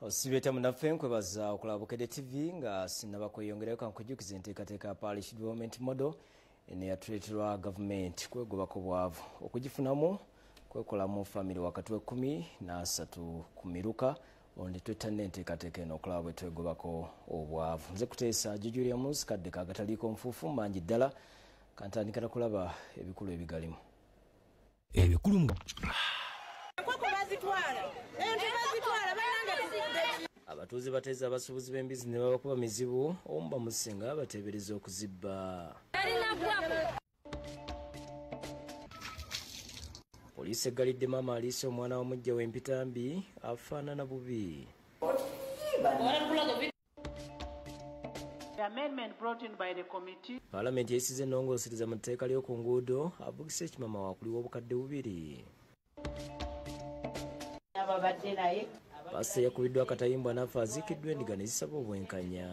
Osibeta munaffe nkwebaza okulaba Bukedde TV nga sinaba kweyongerayo kankujukiza enteekateeka Polish development model eno yatuleeterwa gavumenti kwegobako bwavu okugifunamu kwekolamu family wakati wa 10 na 3 kumiruka onde twettanne enteekateeka eno okulaba bwe twegobako obwavu. Nze kuteesa Jujulia Musi kadde kagataliiko nfuufu mangi ddala kantandika na kulaba ebikulu ebigalimu. Ebikulu abatuuze bateeze abasuubuzi b'embizi ne babakuba mizibu omu bamusinga bateebereza okuzibba. Poliisi eggalidde maama ALISA omwana wa mujja w'EMPITAMBI afaanana bubi. Paalamenti eyisiza ennongoosereza mu tteeka ly'oku nguudo avugisa ekimama waakuliwa Bukedde 2. Pastor yakubiddwa akatayimbwa n'afa aziikiddwa endiga ne zisaba obwenkanya.